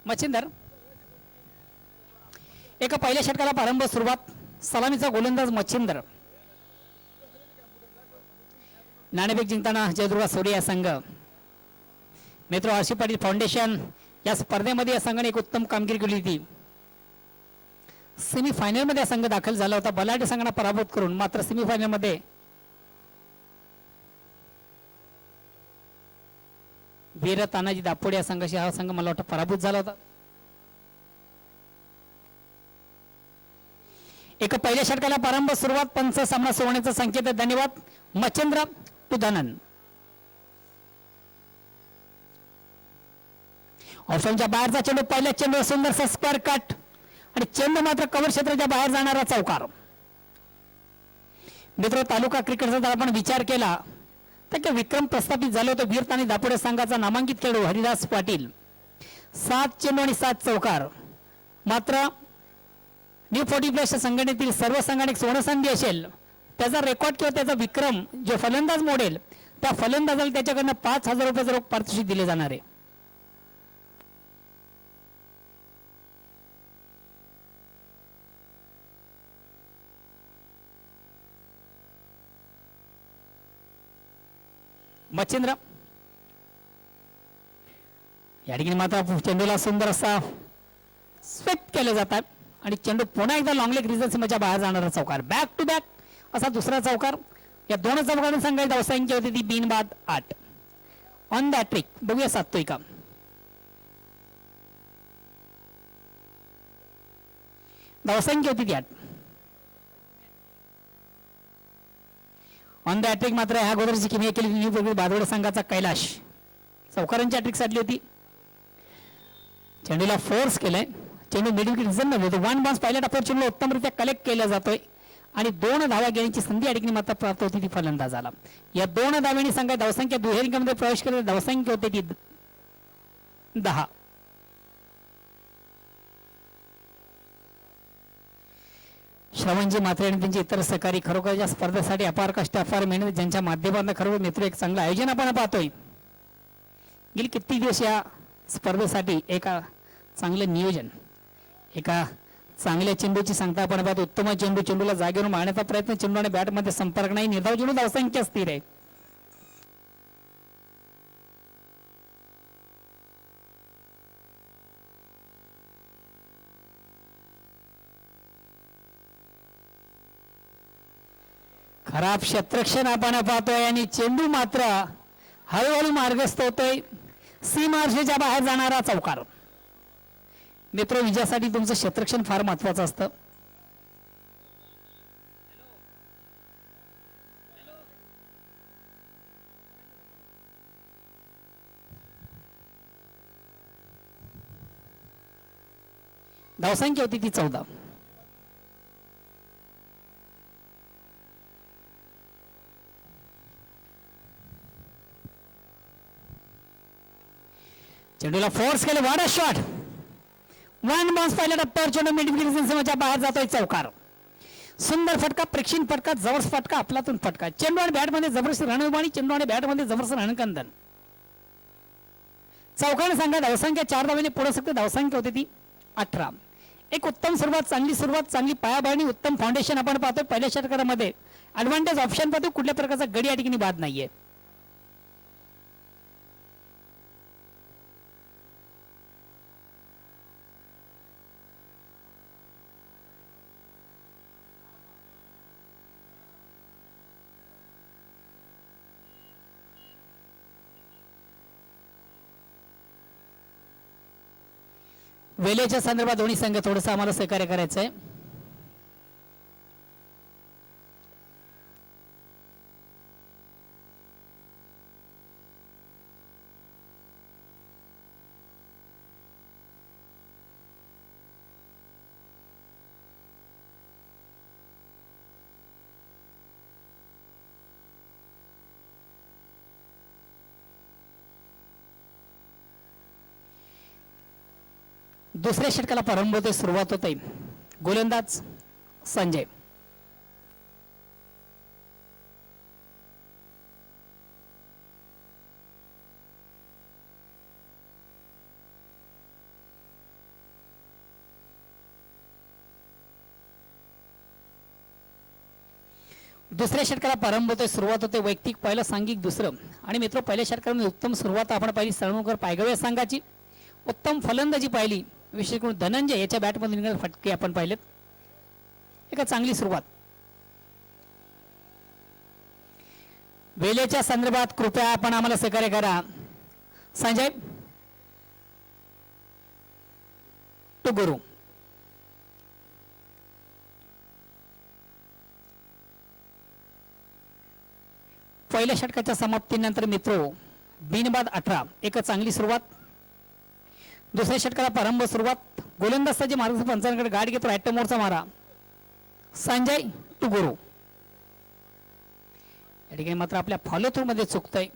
मच्छिंदर एका पहिल्या षटकाला प्रारंभ सुरुवात सलामीचा गोलंदाज मच्छिंदर नाणेफेक जिंकताना जयदुर्गा सोडी या संघ मित्र आरशी पाटील फाउंडेशन या स्पर्धेमध्ये या संघाने एक उत्तम कामगिरी केली होती. सेमीफायनल मध्ये संघ दाखल झाला होता. बलाढ्य संघांना पराभूत करून मात्र सेमीफायनल मध्ये वीर तानाजी दापोडे या संघाशी हा संघ मला वाटतं पराभूत झाला होता. एक पहिल्या षटकाला प्रारंभ सुरुवात पंच सामना सोडण्याचा संकेत आहे. धन्यवाद मच्छिंद्र तुदानन. ऑप्शनच्या बाहेरचा चेंडू पहिल्या चेंडू सुंदरसा स्क्वेअर कट आणि चेंडू मात्र कव्हर क्षेत्राच्या बाहेर जाणारा चौकार. मित्र तालुका क्रिकेटचा जर आपण विचार केला तर विक्रम प्रस्थापित झाले होते. वीर तानाजी दापोडे संघाचा नामांकित खेळाडू हरिदास पाटील 7 चेंडू आणि 7 चौकार. मात्र न्यू 40+ संघटनेतील सर्व संघाने सोनसंधी असेल त्याचा रेकॉर्ड किंवा त्याचा विक्रम जो फलंदाज मोडेल त्या फलंदाजाला त्याच्याकडनं 5,000 रुपये रोख पारितोषिक दिले जाणार आहे. मच्छिंद्र या ठिकाणी मात्र चेंडूला सुंदर असा स्वीप केलं जातात आणि चेंडू पुन्हा एकदा लॉंग लेग रिझन सीमेच्या बाहेर जाणारा चौकार. बॅक टू बॅक असा दुसरा चौकार. या दोन चौकारांनी संघाची धावसंख्या होती ती 3 बाद 8 ऑन द ट्रिक. बघूया साधतोय का. धावसंख्या होती ती 8 ऑन द ट्रिक. मात्र ह्या अगोदरची किमी केली न्यू बादवड संघाचा कैलाश चौकारांची ट्रिक साधली होती. चेंडूला फोर्स केलाय. चेंडू मिडल रिझन मध्ये होतो. 1 बाउन्स पहिल्या टप्प्यावर चेंडू उत्तमरित्या कलेक्ट केला जातोय आणि 2 धावा घेण्याची संधी या ठिकाणी मात्र प्राप्त होती ती फलंदाजाला. या 2 धावांनी संघाची धावसंख्या दुहेरी अंकामध्ये प्रवेश केली. धावसंख्या होती ती 10. श्रवणजी मात्रे आणि त्यांचे इतर सहकारी खरोखर या स्पर्धेसाठी अपार कष्ट अपार मेहनत ज्यांच्या माध्यमातून खरोखर मित्र एक चांगलं आयोजन आपण पाहतोय. गेली किती दिवस या स्पर्धेसाठी एका चांगलं नियोजन एका चांगल्या चेंडूची सांगता आपण पाहतो. उत्तम चेंडूला जागेवर मारण्याचा प्रयत्न. चेंडू आणि बॅट मध्ये संपर्क नाही. निर्धाव चेंडू धावसंख्या स्थिर आहे. खराब क्षेत्ररक्षण आपण पाहतोय आणि चेंडू मात्र हळूहळू मार्गस्थ होतोय. सीमारेषेच्या बाहेर जाणारा चौकार. मित्र विजयासाठी तुमचं क्षेत्ररक्षण फार महत्वाचं असतं. धावसंख्या होती ती 14. चेंडूला फोर्स केले. वाडा शॉट. 1 बाउन्स पहिल्या टप्प्यावर चेंडू मिडफील्ड सीमेच्या बाहेर जातोय चौकार. सुंदर फटका. प्रेक्षणीय फटका. जबरदस्त फटका. आपलातून फटका. चेंडू आणि बॅट मध्ये जबरदस्त रणउभारणी. चेंडू आणि बॅट मध्ये जबरदस्त रणकंदन. चौकार संघात धावसंख्या 4 धावांनी पुढे सकते. धावसंख्या होती ती 18. एक उत्तम सुरुवात. चांगली पायाभरणी. उत्तम फाउंडेशन आपण पाहतोय. पहिल्या षटकारामध्ये ऍडव्हान्टेज ऑप्शन पाहतो. कुठल्या प्रकारचा गडी या ठिकाणी बाद नाहीये. वेळेच्या संदर्भात दोन्ही संघ थोडंसं आम्हाला सहकार्य करायचं आहे. दुसऱ्या षटकाला प्रारंभ होते. सुरुवात होते. गोलंदाज संजय. दुसऱ्या षटकाला प्रारंभ होतोय, सुरुवात होते वैयक्तिक पहिलं, सांघिक दुसरं. आणि मित्र पहिल्या षटकामध्ये उत्तम सुरुवात आपण पाहिली सळमुकर पायगवे संघाची. उत्तम फलंदाजी पाहिली, विशेष करून धनंजय याच्या बॅटमधून निघणारे फटके आपण पाहिलेत. एका चांगली सुरुवात. वेळेच्या संदर्भात कृपया आपण आम्हाला सहकार्य करा. संजय टू गुरु. पहिल्या षटकाच्या समाप्तीनंतर मित्रो बिनबाद 18, एक चांगली सुरुवात. दुसऱ्या षटकाला प्रारंभ, सुरुवात गोलंदाजाचे मार्ग पंचांकडे गाठ घेतो, ॲटमोरचा मारा. संजय टू गुरु. या ठिकाणी मात्र आपल्या फॉलो थ्रू मध्ये चुकतंय.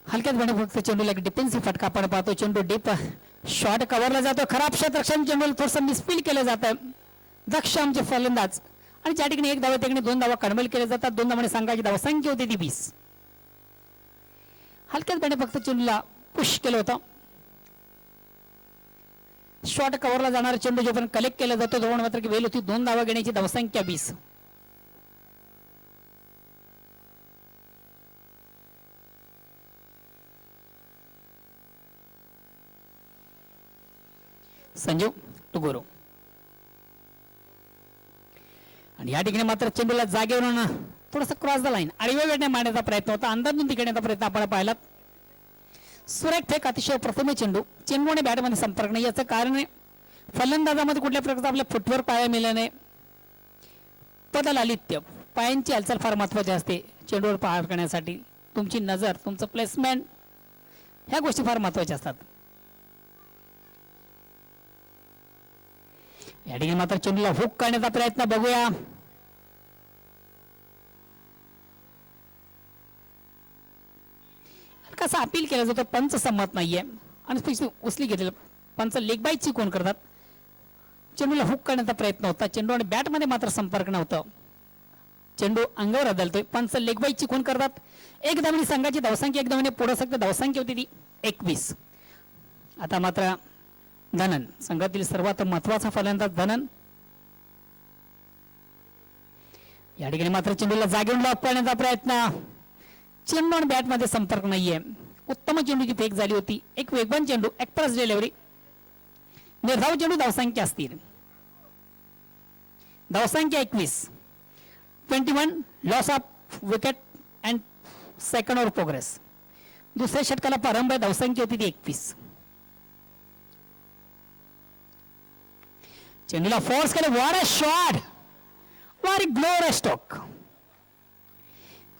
हलक्यात बने फक्त चेंडूला डिफेन्सिव्ह फटका आपण पाहतो. चेंडू डीप शॉर्ट कव्हरला जातो, खराब क्षेत्ररक्षण, चेंडूला थोडंसं मिसफील केलं जातं. दक्ष आमचे फलंदाज, आणि त्या ठिकाणी एक धावा त्या ठिकाणी 2 धावा कणबल केल्या जातात. 2 धावांनी संघाची धावसंख्या होती ती 20. हलक्यात बने फक्त चेंडूला पुश केलं होतं. शॉर्ट कव्हरला जाणारा चेंडू जो पण कलेक्ट केला जातो दोन मात्र वेळ होती. 2 धावा घेण्याची धावसंख्या 20. संजू टू गुरु. आणि या ठिकाणी मात्र चेंडूला जागेवरून थोडंसं क्रॉस द लाईन आडव्या वेळेने मारण्याचा प्रयत्न होता. अंदाजून तिकडण्याचा प्रयत्न आपण पाहिला. सुरेख फेक, अतिशय प्रथम चेंडू. चेंडूने बॅटमध्ये संपर्क नाही, याचं कारण आहे फलंदाजामध्ये कुठल्या प्रकारचा आपल्या फुटवर पाया मिळाला नाही. पदलालित्य, पायांची हालचाल फार महत्वाची असते चेंडूवर पार करण्यासाठी. तुमची नजर, तुमचं प्लेसमेंट, ह्या गोष्टी फार महत्वाच्या असतात. या ठिकाणी मात्र चेंडूला हुक करण्याचा प्रयत्न बघूया. कसा अपील केला जातो, पंच संमत नाहीये आणि उचली घेतलेलं पंच लेग बाईची कोण करतात. चेंडूला हुक करण्याचा प्रयत्न होता, चेंडू आणि बॅटमध्ये मात्र संपर्क नव्हता. चेंडू अंगावर आदळतोय, पंच लेग बाईची कोण करतात. एक धावणी संघाची धावसंख्या, एक धावणे पुढे सगळं धावसंख्या होती ती 21. आता मात्र धनन, संघातील सर्वात महत्वाचा फलंदाज धनन. या ठिकाणी मात्र चेंडूला जागेवरून लॉक करण्याचा प्रयत्न. चेंडू आणि बॅट मध्ये संपर्क नाहीये. उत्तम चेंडूची फेक झाली होती. एक वेगवान चेंडू, एक्सप्रेस डिलिव्हरी, निर्धाव चेंडू, धावसंख्या असतील धावसंख्या 21. 21 loss of wicket and second over progress. दुसऱ्या षटकाला प्रारंभ, धावसंख्या होती ती 21. चेंडूला फोर्स केले, what a shot, what a glorious stroke.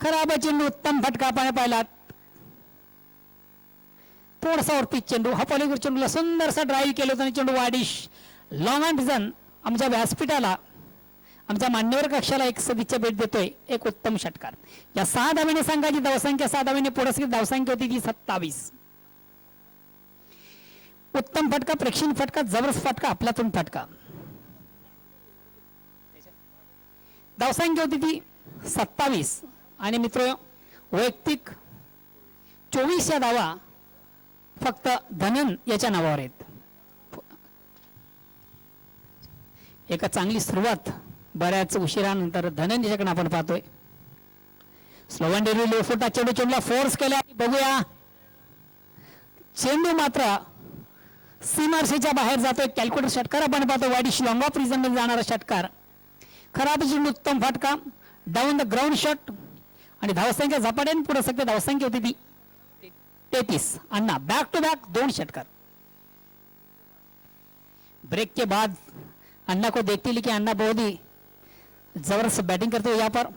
खराब चेंडू, उत्तम फटका आपण पाहिला. थोडासा वरती चेंडू, हा पलीकडे चेंडूला सुंदरसा ड्राईव्ह केलं होतं आणि चेंडू वाडिश लॉंग अँड रिझन आमच्या व्यासपीठाला, आमच्या मान्यवर कक्षाला एक सदिच्छा भेट देतोय. एक उत्तम षटकार. या 6 धावेने संघाची धावसंख्या, 6 धावेने पुढे धावसंख्या होती ती 27. उत्तम फटका, प्रेक्षणीय फटका, जबरदस्त फटका, आपल्यातून फटका. धावसंख्या होती ती 27. आणि मित्र वैयक्तिक 24 या धावा फक्त धनन याच्या नावावर आहेत. एका चांगली सुरुवात बऱ्याच उशिरानंतर धनन याच्याकडे आपण पाहतोय. स्लो अँड डेरी लो फुटा चेंडू, चेंडूला फोर्स केला. बघूया, चेंडू मात्र सीमारेषेच्या बाहेर जातोय. कॅल्क्युलेटर षटकार आपण पाहतो. वाडिश लॉंग ऑफ रिझन मध्ये जाणारा षटकार. खराब चेंडू, उत्तम फटका, डाऊन द ग्राउंड शॉट. आणि धावसंख्या झपाट्याने पुढे सगळं धावसंख्या होती ती 33. अन्ना बैक टू बैक 2 षटकार. ब्रेक के बाद अन्ना को देखते लिखे, अन्ना बहुत ही जबरदस्त बैटिंग करते हुए यहाँ पर.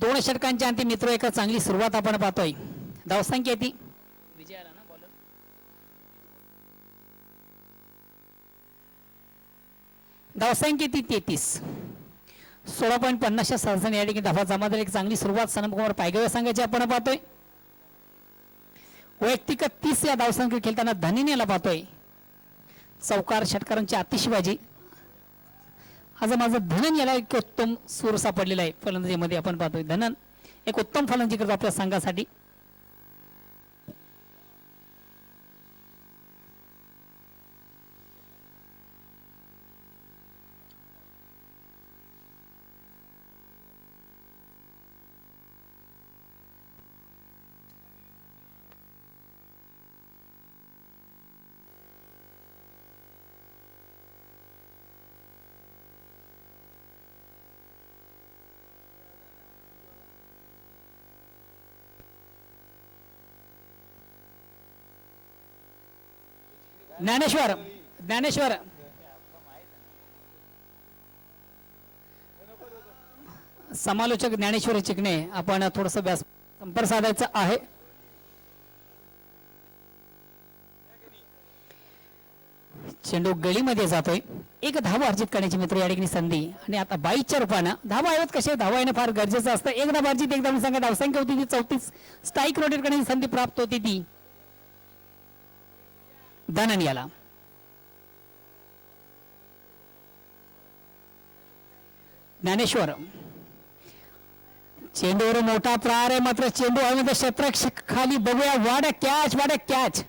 2 षटकांच्या अंती मित्र एक चांगली सुरुवात आपण पाहतोय. धावसंख्या ती विजयाला ना बॉलर धावसंख्या ती 33. 16.50 सरासरी या ठिकाणी धावा जमा झाली. एक चांगली सुरुवात सनमकुमार पायगवे संघाची आपण पाहतोय. वैयक्तिक 30 या धावसंख्या खेळताना धनीनेला पाहतोय. चौकार षटकारांची आतिषबाजी. आज माझं धनन याला एक उत्तम सूर सापडलेला आहे फलंदाजीमध्ये आपण पाहतोय. धनन एक उत्तम फलंदाजी करतो आपल्या संघासाठी. ज्ञानेश्वर समालोचक ज्ञानेश्वर चिकणे आपण थोडस संपर्क साधायचा आहे. चेंडू गळीमध्ये जातोय. एक धावा अर्जित करण्याची मित्र या ठिकाणी संधी आणि आता 22च्या रूपानं धावा आहेत. कसे धावा येणं फार गरजेचं असतं. एक धावा अर्जित एक धावा संघ धावसंख्या होती ती 34. स्ट्राईक रोटेट करण्याची संधी प्राप्त होती ती धनन याला. ज्ञानेश्वर चेंडूवर मोठा प्रहार आहे. मात्र चेंडू हवेमध्ये क्षेत्ररक्षक खाली बघूया. वाड्या कॅच.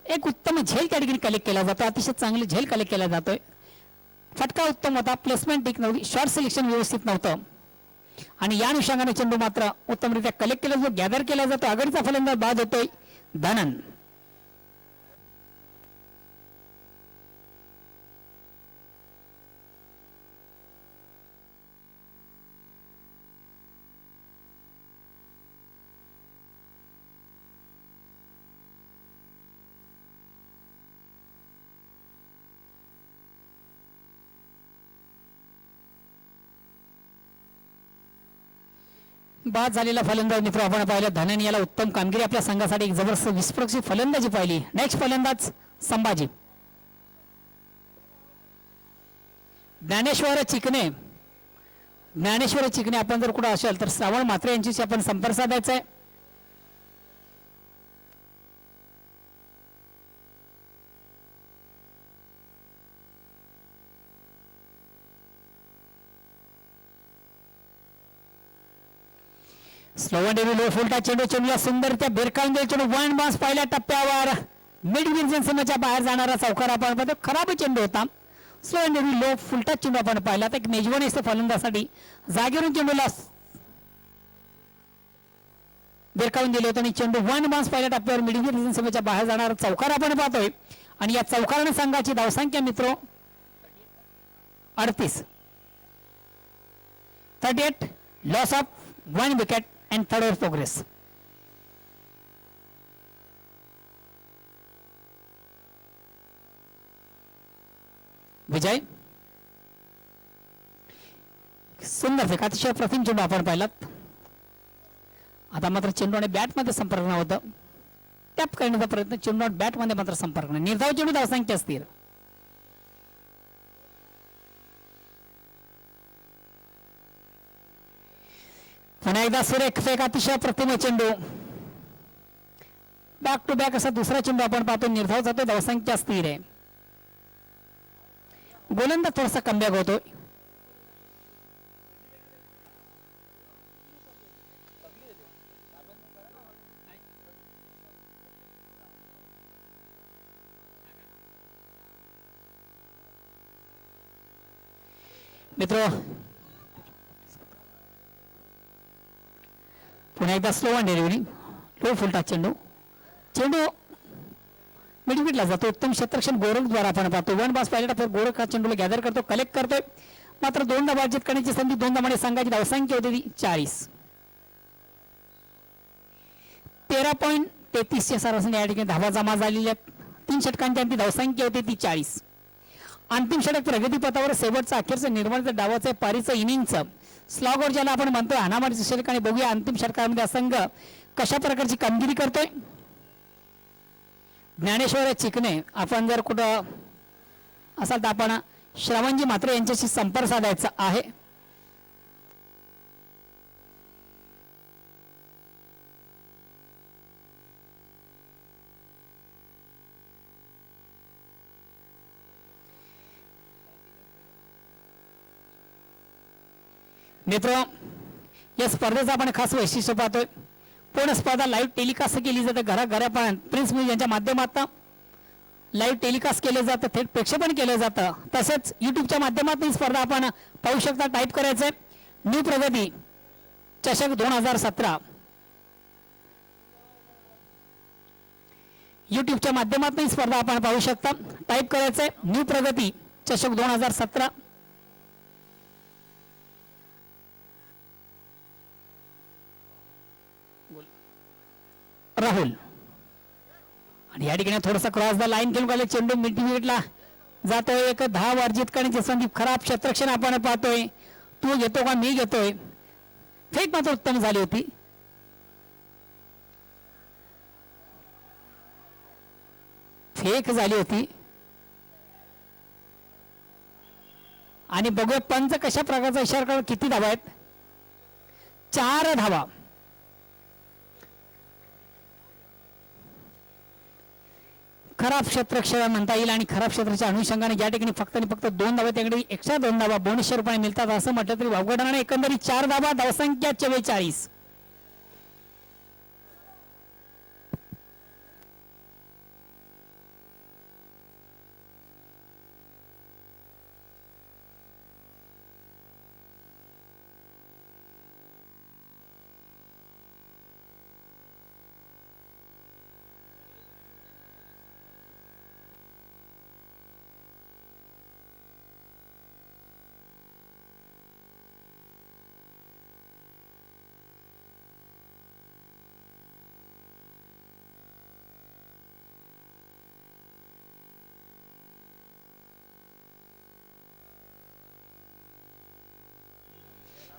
एक उत्तम झेल त्या ठिकाणी कलेक्ट केला जातो. अतिशय चांगले झेल कलेक्ट केला जातोय. फटका उत्तम होता. प्लेसमेंट ठीक नव्हती. शॉर्ट सिलेक्शन व्यवस्थित नव्हतं आणि या अनुषंगाने चेंडू मात्र उत्तमरित्या कलेक्ट केला जातो. गॅदर केला जातो. आघाडीचा फलंदाज बाद होतोय धनन. बाद झालेला फलंदाज मित्र आपण पाहिलं धनन याला. उत्तम कामगिरी आपल्या संघासाठी. एक जबरदस्त विस्फोरक फलंदाजी पाहिली. नेक्स्ट फलंदाज संभाजी. ज्ञानेश्वर चिकणे आपण जर कुठं असेल तर श्रावण म्हात्रे यांच्याशी आपण संपर्क साधायचा आहे. स्लोवन डेव्ही लो फुलटा चेंडूला सुंदर त्या बेरकावून चेंडू वन बाउन्स पहिल्या टप्प्यावर मिड विजन सीमेच्या बाहेर जाणारा चौकार आपण पाहतो. खराब चेंडू होता. स्लोवन डेव्ही लो फुलटा चेंडू आपण पाहिला. तर एक मेजवानी असते फलंदाजासाठी. जागेवरून चेंडूला बेरकावून दिले होते आणि चेंडू वन बाउन्स पहिल्या टप्प्यावर मिड विजन सीमेच्या बाहेर जाणारा चौकार आपण पाहतोय. आणि या चौकाराने संघाची धावसंख्या मित्र 38. 38 loss of 1 wicket and third over progress. विजय सुंदर फेक. अतिशय प्रतिम चेंडू आपण पाहिलात. आता मात्र चेंडू आणि बॅट मध्ये संपर्क नव्हता. टॅप करण्याचा प्रयत्न. चेंडू बॅट मध्ये मात्र संपर्क नाही. निर्धाव चेंडू धावसंख्या असतील. पुन्हा एकदा सुरेख फेक. अतिशय प्रतिम चेंडू. बॅक टू बॅक असा दुसरा चेंडू आपण पाहतो. निर्धाव जातो. धावसंख्या स्थिर आहे. गोलंदाज थोडासा कमबॅक होतोय. मित्र पुन्हा एकदा स्लो वन डिलिव्हरी. लो फुलटा चेंडू मिडविकेटला जातो. उत्तम क्षेत्ररक्षण गोरख द्वारा आपण पाहतो. वन बास पहिल्या टप्प्यावर गोरख हा चेंडूला गॅदर करतो. कलेक्ट करतोय. मात्र दोनदा बाजीत करण्याची संधी. दोनदा मध्ये संघाची धावसंख्या होती 40. 13.33 सरासरी या ठिकाणी धावा जमा झालेल्या. 3 षटकांची अंती धावसंख्या होती ती 40. अंतिम षटक प्रगतीपथावर शेवटचं अखेरचं निर्माण डावाचं पारीचं इनिंगचं स्लॉगर ज्याला आपण म्हणतोय हाणामारीचं षटक. आणि बघूया अंतिम षटकामध्ये हा संघ कशा प्रकारची कामगिरी करतोय. ज्ञानेश्वर चिकणे, आपण जर कुठं असाल तर आपण श्रवणजी म्हात्रे यांच्याशी संपर्क साधायचा आहे. मित्र, या स्पर्धेचं आपण खास वैशिष्ट्य पाहतोय. पूर्ण स्पर्धा लाईव्ह टेलिकास्ट केली जाते. घराघरापर्यंत प्रिन्स म्युझिक यांच्या माध्यमातून लाईव्ह टेलिकास्ट केलं जातं, थेट प्रेक्षेपण केलं जातं. तसेच यूट्यूबच्या माध्यमातून स्पर्धा आपण पाहू शकता. टाईप करायचंय न्यू प्रगती चषक 2017. यूट्यूबच्या माध्यमातून स्पर्धा आपण पाहू शकता. टाईप करायचंय न्यू प्रगती चषक 2017. राहुल आणि या ठिकाणी थोडासा क्रॉस द लाईन घेऊन गेले. चेंडू मिड विकेटला जातोय. एक 10 वर्जित करण्याची संधी. खराब क्षेत्ररक्षण आपण पाहतोय. तू घेतो का मी घेतोय. फेक मात्र उत्तम झाली होती. फेक झाली होती. आणि बघूया पंच कशा प्रकारचा इशारा करतो. किती धावा आहेत. 4 धावा. खराब क्षेत्ररक्षण म्हणता येईल. आणि खराब क्षेत्राच्या अनुषंगाने या ठिकाणी फक्त आणि फक्त 2 धावा. त्याकडे एक्स्ट्रा 2 धावा बोनसच्या रूपाने मिळतात असं म्हटलं तरी वावगं ठरणार. एकंदरीत 4 धावा. धावसंख्या 44.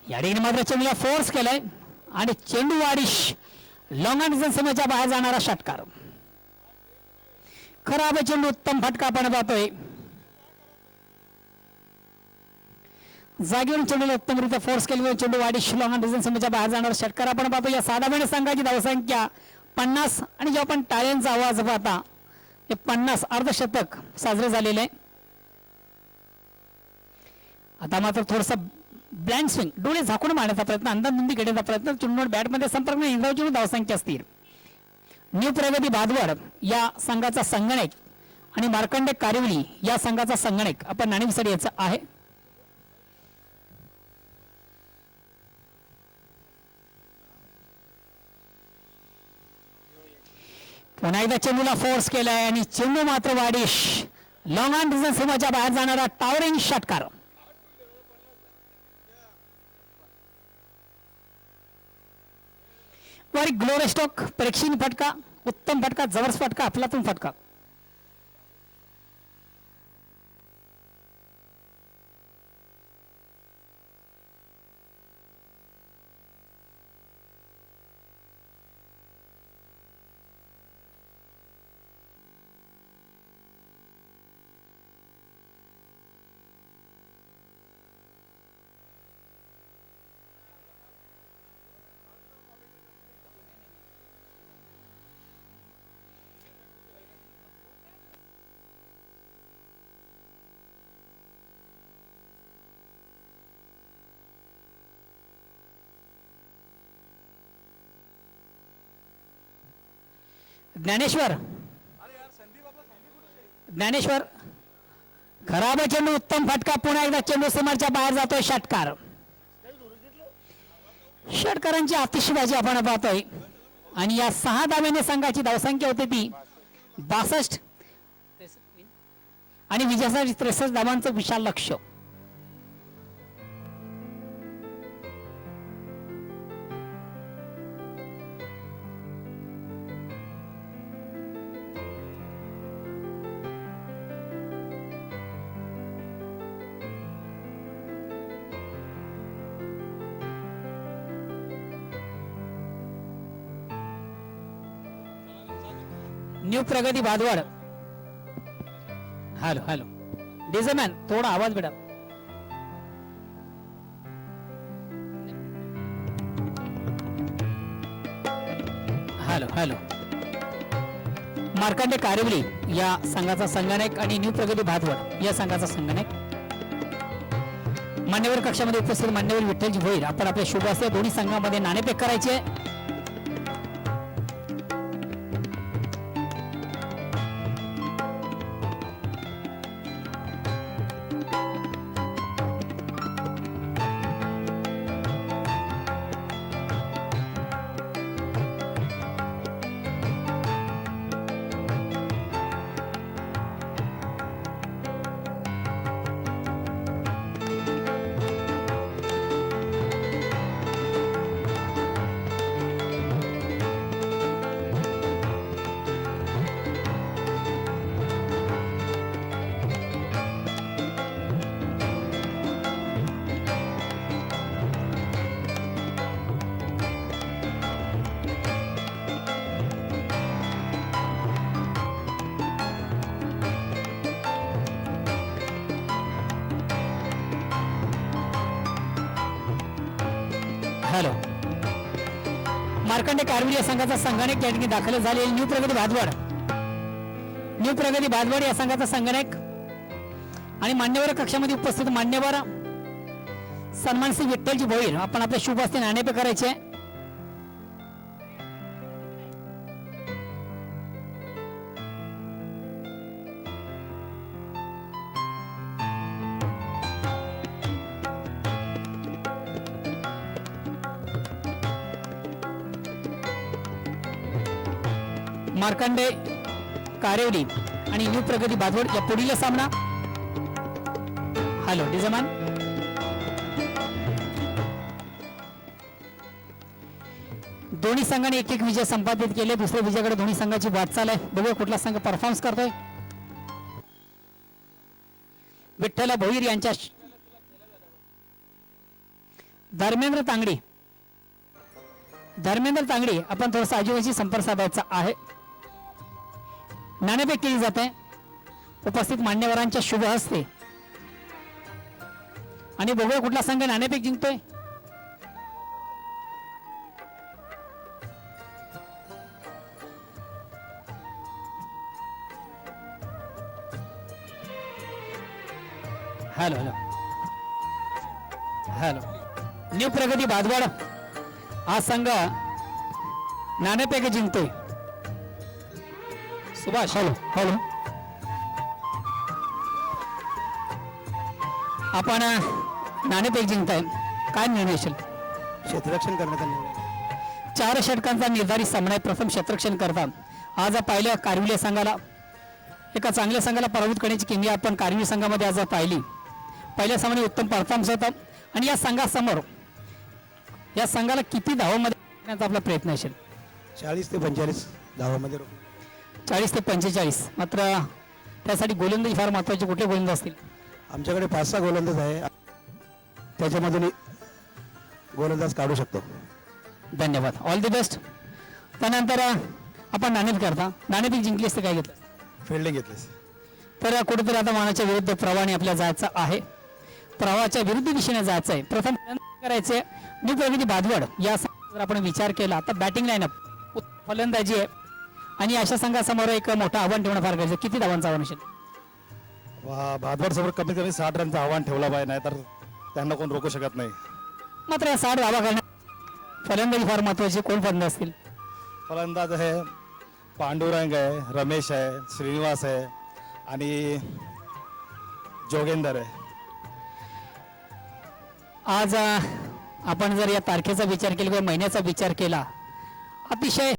या ठिकाणी मात्र चेंडूला फोर्स केलाय आणि चेंडू वाडिश लॉंग अँड सीमेच्या बाहेर जाणारा षटकार. खराब चेंडू. उत्तम फटका आपण पाहतोय. जागेवरून चेंडूला उत्तमरित्या फोर्स केल्यामुळे चेंडू वाडिश लॉंग अँड सीमेच्या बाहेर जाणारा षटकार आपण पाहतो. या साधारण संघाची धावसंख्या 50. आणि जेव्हा आपण टाळ्यांचा आवाज पाहता ते 50 अर्धशतक साजरे झालेले आहे. आता मात्र थोडस ब्लँड स्विंग, डोळे झाकून मारण्याचा प्रयत्न, अंदाधुंदी घेण्याचा प्रयत्न. चेंडूवर बॅटमध्ये संपर्क नाही. इंग्रजी धावसंख्या असतील. न्यू प्रगती भादवड या संघाचा संगणक आणि मार्कंडे कारिवली या संघाचा संगणक आपण नाणेफेक याचा आहे. पुन्हा एकदा चेंडूला फोर्स केलाय आणि चेंडू मात्र वाडिश लॉंग ऑन डिस्टन्स सीमाच्या बाहेर जाणारा टावरिंग षटकार. वर ग्लोरेस्टॉक प्रेक्षणीय फटका, उत्तम फटका, जबरदस्त फटका, अफलातून फटका. ज्ञानेश्वर ज्ञानेश्वर खराब चेंडू, उत्तम फटका, पुन्हा एकदा चेंडू सीमाच्या बाहेर जातोय. षटकार. षटकारांची आतिषबाजी आपण पाहतोय आणि या 6 धाव्याने संघाची धावसंख्या होती ती 62 आणि विजयासाठी 63 धावांचं विशाल लक्ष. न्यू प्रगती Bhadwad. Hello hello DJ man थोडा आवाज बेटा. हॅलो हॅलो मार्कंडे कारिवली या संघाचा संघनायक आणि न्यू प्रगती भादवड या संघाचा संघनायक. मान्यवर कक्षामध्ये उपस्थित मान्यवर विठ्ठलजी भोईर आपण आपल्या शुभ असते दोन्ही संघामध्ये नाणेफेक करायचे. हॅलो मार्कंडे कारविली या संघाचा संघनायक या ठिकाणी दाखल झाले. न्यू प्रगती भादवड या संघाचा संघनायक आणि मान्यवर कक्षामध्ये उपस्थित मान्यवर सन्मान श्री विठ्ठलजी भोईर आपण आपल्या शुभ हस्ते नाणेफेक करायचे. मार्कंडे कारेवली आणि न्यू प्रगती भादवड या पुढील सामना. हॅलो डिझमान दोन्ही संघाने एक एक विजय संपादित केले. दुसऱ्या विजयाकडे दोन्ही संघाची वाटचाल आहे. बघूया कुठला संघ परफॉर्मन्स करतोय. विठ्ठल भोईर यांच्या धर्मेंद्र तांगडी आपण थोडासा आजीवाशी संपर्क साधायचा आहे. नाणेफेक केली जाते उपस्थित मान्यवरांच्या शुभ हस्ते आणि बघूया कुठला संघ नाणेफेक जिंकतोय. हॅलो हॅलो हॅलो न्यू प्रगती भादवड हा संघ नाणेफेक जिंकतोय. सुभाष हॅलो हॅलो आपण नाणेफेक जिंकताय काय निर्णय असेल. क्षेत्ररक्षण करण्याचा निर्णय. 4 षटकांचा निर्धारित सामना आहे. प्रथम क्षेत्ररक्षण करता आज पाहिलं कारविली संघाला एका चांगल्या संघाला पराभूत करण्याची किमया आपण कारविली संघामध्ये आज पाहिली. पहिल्या सामन्यात उत्तम परफॉर्मन्स होता आणि या संघासमोर या संघाला किती धावांमध्ये आपला प्रयत्न असेल. 40 ते 45 धावामध्ये 40 ते 45 मात्र त्यासाठी गोलंदाजी फार महत्वाचे. कुठले गोलंदाज असतील. आमच्याकडे 5-6 गोलंदाज आहे त्याच्यामधून गोलंदाज काढू शकतो. धन्यवाद ऑल दी बेस्ट. त्यानंतर आपण नाणेफेक करता नाणेफेक जिंकली असते काय घेतलं. फिल्डिंग घेतलीस तर कुठेतरी आता मानाच्या विरुद्ध प्रवाहाने आपल्या जायचं आहे. प्रवाहाच्या विरुद्ध दिशेने जायचं आहे. प्रथम करायचे न्यू प्रगती भादवड या जर आपण विचार केला तर बॅटिंग लाईनअप फलंदाजी आहे आणि अशा संघासमोर एक मोठं आव्हान ठेवणं फार गरजेचं. किती धावांचं आव्हान असेल. भादवड समोर कमीत कमी 60 रनचं आव्हान ठेवला पाहिजे नाही तर त्यांना कोण रोखू शकत नाही. मात्र या 60 धावा करण्यात फलंदाजी फार महत्वाची. कोण फलंदाज असतील. फलंदाज आहे पांडुरंग आहे, रमेश आहे, श्रीनिवास आहे आणि जोगेंदर आहे. आज आपण जर या तारखेचा विचार केला किंवा महिन्याचा विचार केला अतिशय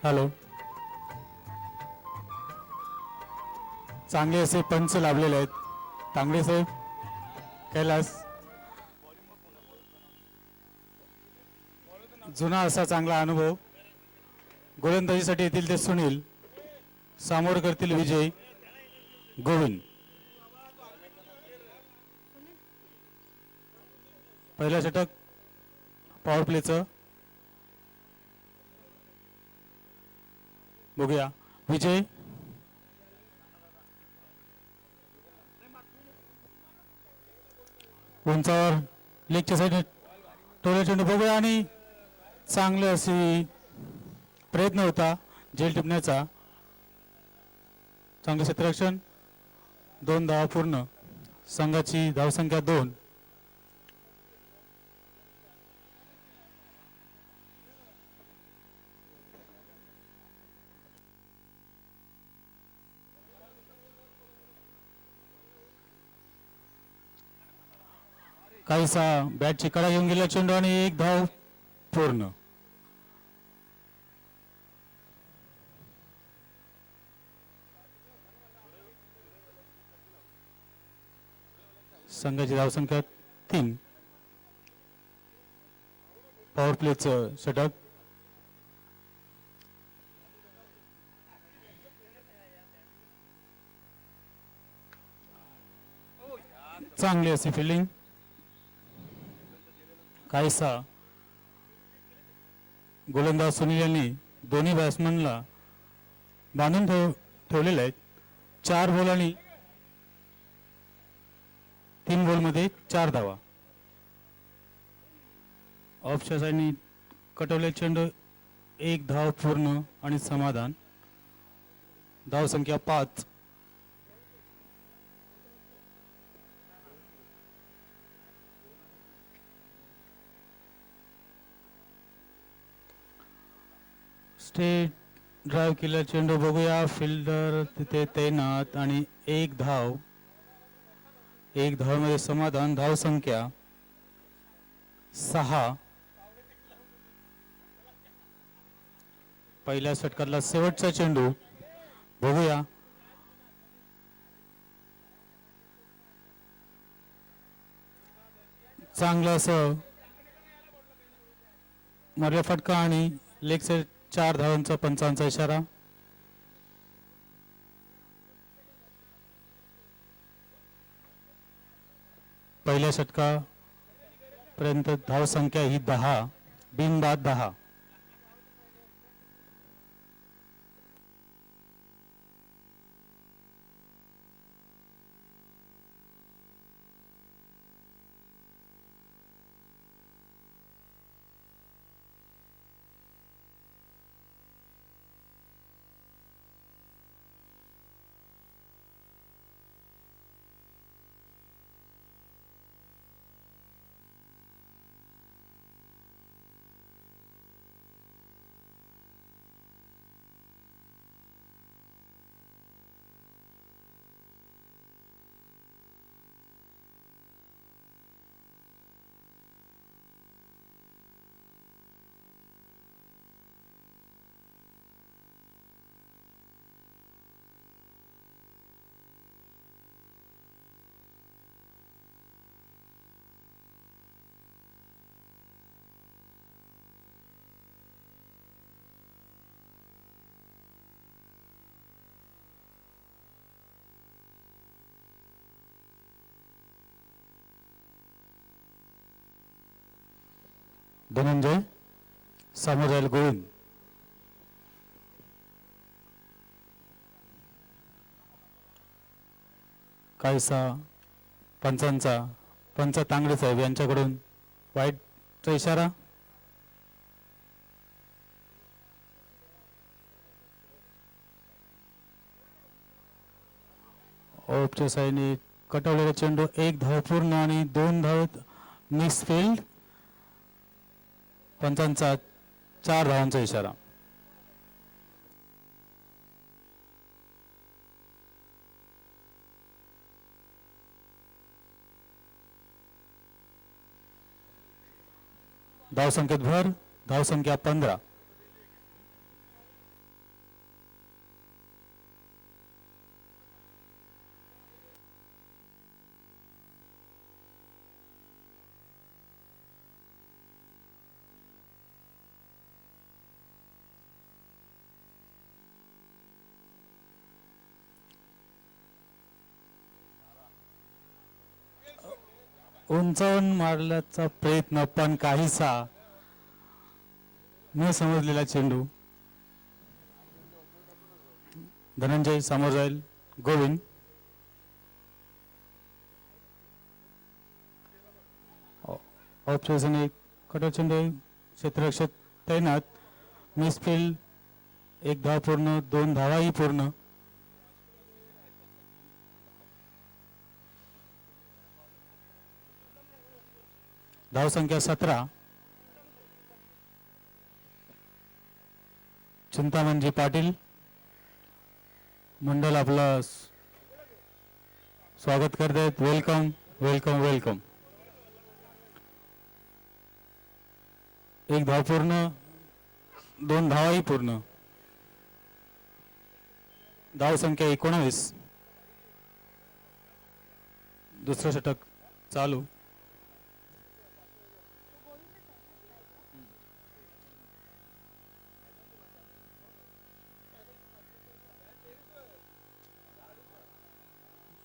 हॅलो. चांगले असे पंच लाभलेले आहेत. तांगडे साहेब, कैलास. जुना असा चांगला अनुभव. गोलंदाजीसाठी येतील ते सुनील. सामोर करतील विजय, गोविंद. पहिला षटक पॉवर प्लेचं. बघूया विजय. उंचावर लेगच्या साईडने टोले चेंडू बघूया आणि चांगले असे प्रयत्न होता झेल टिपण्याचा. चांगले क्षेत्ररक्षण. 2 धावा पूर्ण. संघाची धावसंख्या 2. काहीसा बॅटची कडा घेऊन गेला चेंडू आणि 1 धाव पूर्ण. संघाची धावसंख्या 3. पॉवर प्लेचं षटक. चांगली अशी फिल्डिंग. काहीसा गोलंदाज सुनील यांनी दोन्ही बॅट्समनला बांधून ठेवलेले आहेत. 4 बॉल आणि 3 बॉलमध्ये 4 धावा. ऑफच्या साईडनी कटवले चेंडू. 1 धाव पूर्ण आणि समाधान. धावसंख्या 5. स्टेट ड्राईव्ह केला चेंडू बघूया. फिल्डर तिथे तैनात आणि 1 धाव. 1 धावामध्ये समाधान. धावसंख्या 6. पहिल्या षटकातला शेवटचा चेंडू बघूया. चांगलं असं मर्या फटका आणि लेग साइड. 4 धावांचा पंचांचा इशारा. पहिल्या षटकापर्यंत धावसंख्या ही 10. बिनबाद 10. धनंजय समोर जाईल गोविंद. काहीसा पंच तांगडे साहेब यांच्याकडून वाईटचा इशारा. ऑफच्या साईडने कटवलेला चेंडू. 1 धाव पूर्ण आणि 2 धाव मिसफिल्ड. पंचांचा 4 धावांचा इशारा. धावसंख्येत भर. धावसंख्या 15. उंचावून मारल्याचा प्रयत्न पण काहीसा न समजलेला चेंडू. धनंजय समोर जाईल. गोविंद ऑप्शन एक कटर चेंडू. क्षेत्ररक्षक तैनात. मिसफील्ड. 1 धाव पूर्ण, 2 धावाही पूर्ण. धाव संख्या 17. चिंतामणजी पाटील मंडळ आपलं स्वागत करतायत. Welcome welcome welcome. 1 धाव पूर्ण, 2 धावाही पूर्ण. धाव संख्या 19. दुसरं षटक चालू.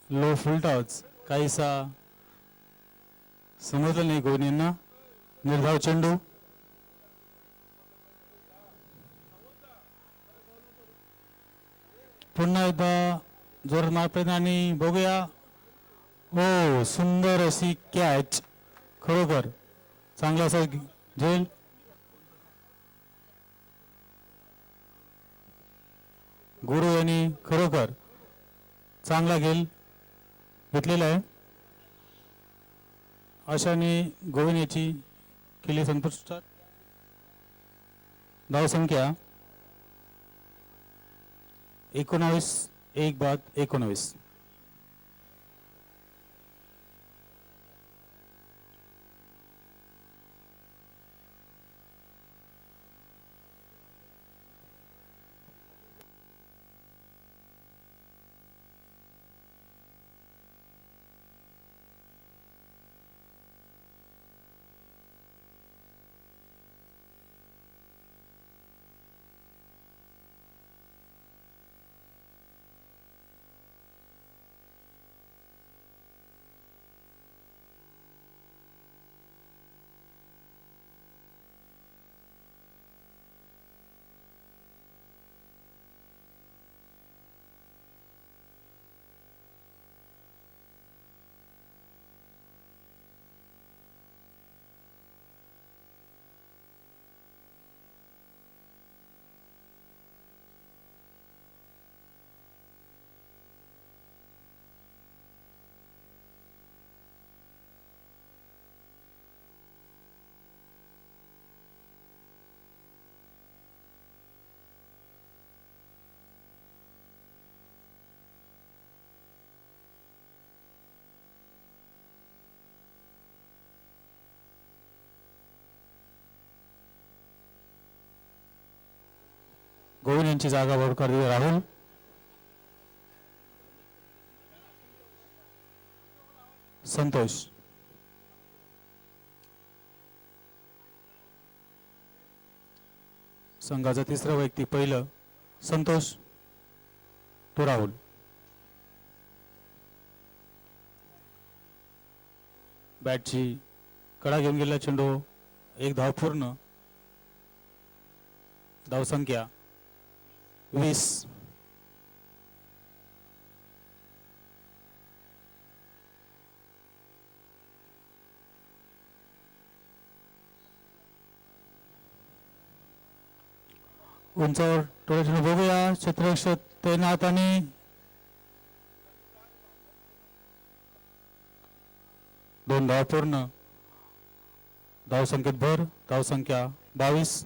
लो फुल टॉस. काहीसा समजलं नाही गोविंद यांना. निर्धाव चेंडू. पुन्हा एकदा जोरात मार प्रयत्न आणि बघूया. हो, सुंदर अशी कॅच. खरोखर चांगला असा झेल. गुरु यांनी खरोखर चांगला घेल घेतलेला आहे. अशाने गोविंद याची केली संतुष्टात. धाव संख्या 19. 1 बाद 19. गोविंद यांची जागा वरकर राहुल. संतोष. संघाचा तिसरा व्यक्ती पहिलं संतोष तो राहुल. बॅटची कडा घेऊन गेलेला चेंडू. 1 धाव पूर्ण. धाव संख्या 20. उंचावर टोळ्याचे बघूया. क्षेत्ररक्षक तैनात आणि दोन धाव पूर्ण. धाव संख्येत भर. धाव संख्या 22.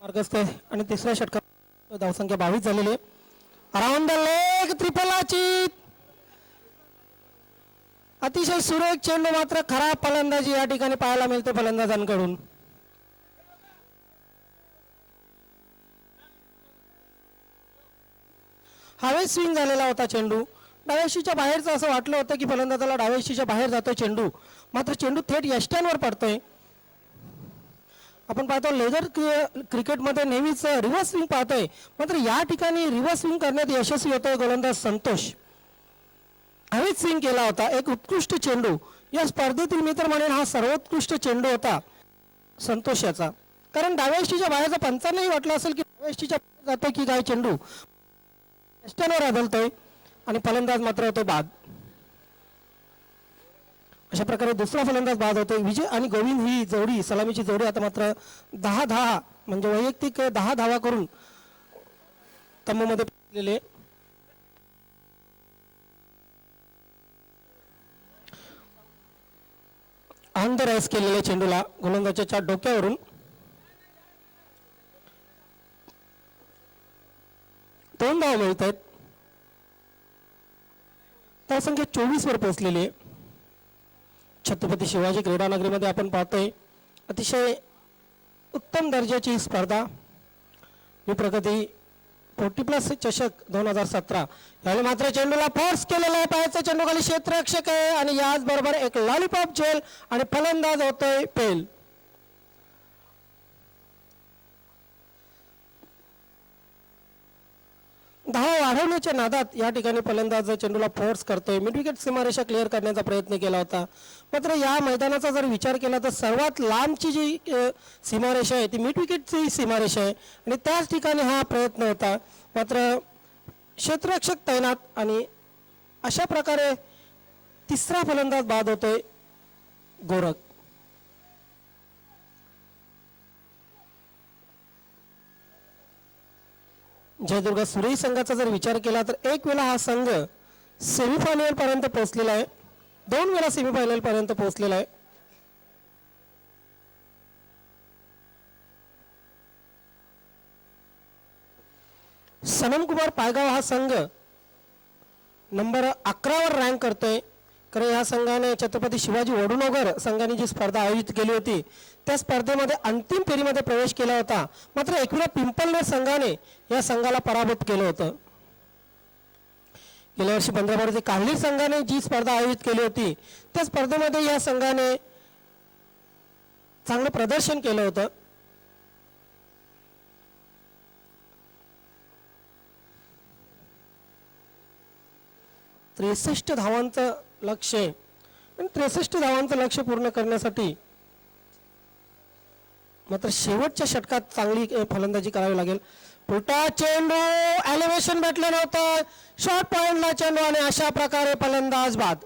मार्गस्थ आहे आणि तिसऱ्या षटकात धावसंख्या 22 झालेली आहे. अराउंड द लेग त्रिफलाची अतिशय सुरेख चेंडू, मात्र खराब फलंदाजी या ठिकाणी पाहायला मिळते फलंदाजांकडून. हवेत स्विंग झालेला होता चेंडू. डाव्याशीच्या बाहेरचं असं वाटलं होतं की फलंदाजाला डाव्याशीच्या बाहेर जातोय चेंडू, मात्र चेंडू थेट यष्ट्यांवर पडतोय. आपण पाहतो लेदर क्रिकेटमध्ये नेहमीच रिव्हर्स स्विंग पाहतोय, मात्र या ठिकाणी रिव्हर्स स्विंग करण्यात यशस्वी होतोय गोलंदाज संतोष. हवेत स्विंग केला होता एक उत्कृष्ट चेंडू. या स्पर्धेतील मी तर म्हणेन हा सर्वोत्कृष्ट चेंडू होता संतोष याचा, कारण डाव्या यष्टीच्या बाहेरचा पंचांनाही वाटलं असेल की डाव्या यष्टीच्या बाहेर जातोय की काय चेंडू, यष्ट्यांवर आदळतोय आणि फलंदाज मात्र होतो बाद. अशा प्रकारे दुसरा फलंदाज बाद होतोय. विजय आणि गोविंद ही जोडी, सलामीची जोडी आता मात्र 10 म्हणजे वैयक्तिक 10 धावा करून तंबूमध्ये पोहोचलेले. ऑन द राईस केलेल्या चेंडूला गोलंदाजाच्या डोक्यावरून 2 धावा मिळत आहेत. धावसंख्या 24 वर पोहोचलेली आहे. छत्रपती शिवाजी क्रीडानगरीमध्ये आपण पाहतोय अतिशय उत्तम दर्जाची स्पर्धा ही प्रगती 40+ चषक 2017. यावेळी मात्र चेंडूला फोर्स केलेला आहे. पायाचा चेंडू खाली क्षेत्ररक्षक आहे आणि याचबरोबर एक लॉलीपॉप झेल आणि फलंदाज होतोय फेल. धावा वाढवण्याच्या नादात या ठिकाणी फलंदाज चेंडूला फोर्स करतोय. मिड विकेट सीमारेषा क्लिअर करण्याचा प्रयत्न केला होता, मात्र या मैदानाचा जर विचार केला तर सर्वात लांबची जी सीमारेषा आहे ती मिड विकेटची सीमारेषा आहे आणि त्याच ठिकाणी हा प्रयत्न होता. मात्र क्षेत्ररक्षक तैनात आणि अशा प्रकारे तिसरा फलंदाज बाद होतोय गोरख. जयदुर्ग सुरेई संघाचा जर विचार केला तर एक वेळा हा संघ सेमीफायनल पर्यंत पोहोचलेला आहे, 2 वेळा सेमीफायनल पर्यंत पोहोचलेला आहे. सनम कुमार पायगाव हा संघ नंबर 11 वर रँक करतोय. कारण या संघाने छत्रपती शिवाजी वडुनगर संघाने जी स्पर्धा आयोजित केली होती त्या स्पर्धेमध्ये अंतिम फेरीमध्ये प्रवेश केला होता, मात्र एकवेळा पिंपलनेर संघाने या संघाला पराभूत केलं होतं. गेल्या वर्षी 15 फरवरी काल्ली संघाने जी स्पर्धा आयोजित केली होती त्या स्पर्धेमध्ये या संघाने चांगलं प्रदर्शन केलं होतं. त्रेसष्ट धावांचं लक्ष्य आहे आणि 63 धावांचं लक्ष्य पूर्ण करण्यासाठी मात्र शेवटच्या षटकात चांगली फलंदाजी करावी लागेल. पुढचा चेंडू एलिव्हेशन भेटलं नव्हतं, शॉर्ट पॉइंटला चेंडू आणि अशा प्रकारे फलंदाज बाद.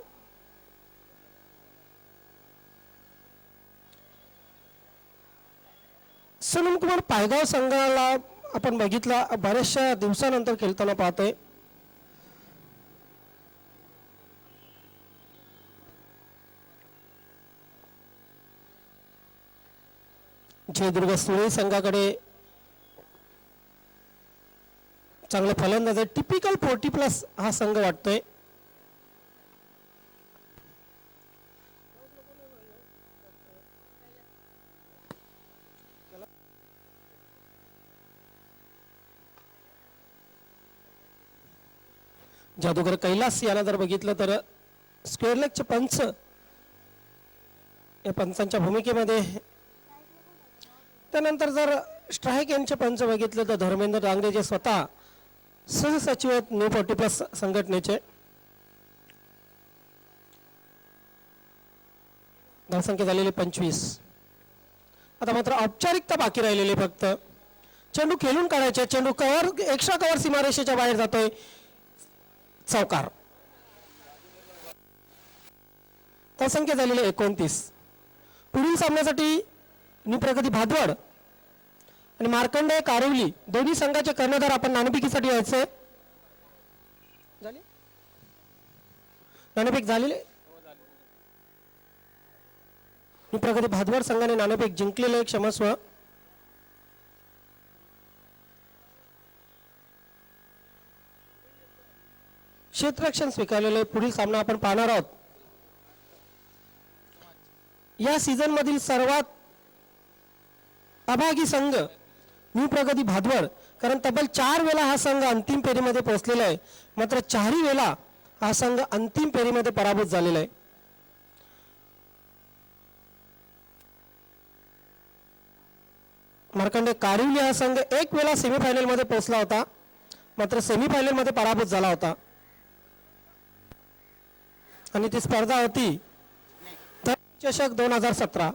सनम कुमार पायगाव संघाला आपण बघितला बऱ्याचशा दिवसानंतर खेळताना पाहतोय. जयदुर्ग सुरेई संघाकडे चांगले फलंदाज आहे. टिपिकल 40+ हा संघ वाटतोय. जादूगर कैलास याला जर बघितलं तर स्क्वेअर लेगचे पंच या पंचांच्या भूमिकेमध्ये, त्यानंतर जर स्ट्राईक यांचे पंच बघितले तर धर्मेंद्र डांगरे जे स्वतः सहसचिव आहेत न्यू 40+ संघटनेचे. धावसंख्या झालेली 25. आता मात्र औपचारिकता बाकी राहिलेली फक्त. चेंडू खेळून काढायचे. चेंडू कव्हर एक्स्ट्रा कव्हर सीमारेषेच्या बाहेर जातोय. चौकार. धावसंख्या झालेली 29. पुढील सामन्यासाठी न्यू प्रगती भादवड आणि मार्कंडेय कारिवली दोन्ही संघाचे कर्णधार आपण नाणेफेकीसाठी यायचे. नाणेफेक झालेले. न्यू प्रगती भादवड संघाने नाणेफेक जिंकलेले, क्षमस्व. क्षेत्ररक्षण स्वीकारलेले. पुढील सामना आपण पाहणार आहोत. या सीझन मधील सर्वात अभागी संघ न्यू प्रगती भादवड, कारण तब्बल 4 वेळा हा संघ अंतिम फेरीमध्ये पोहोचलेला आहे, मात्र 4ही वेळा हा संघ अंतिम फेरीमध्ये पराभूत झालेला आहे. मार्कंडे कारिवली हा संघ 1 वेळा सेमीफायनल मध्ये पोहोचला होता, मात्र सेमीफायनल मध्ये पराभूत झाला होता. आणि ती स्पर्धा होती चषक 2017.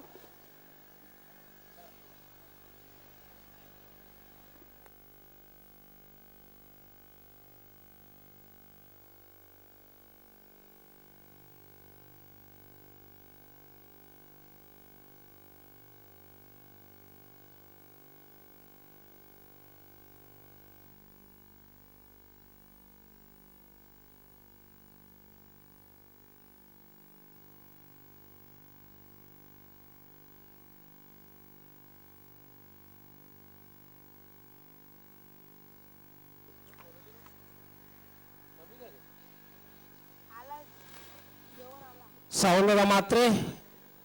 सावंतदादा मात्रे,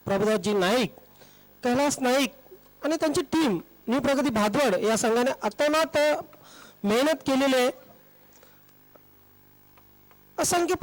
प्रभुदासजी नाईक, कैलास नाईक आणि त्यांची टीम न्यू प्रगती भादवड या संघाने अतोनात मेहनत केलेली आहे. असंख्य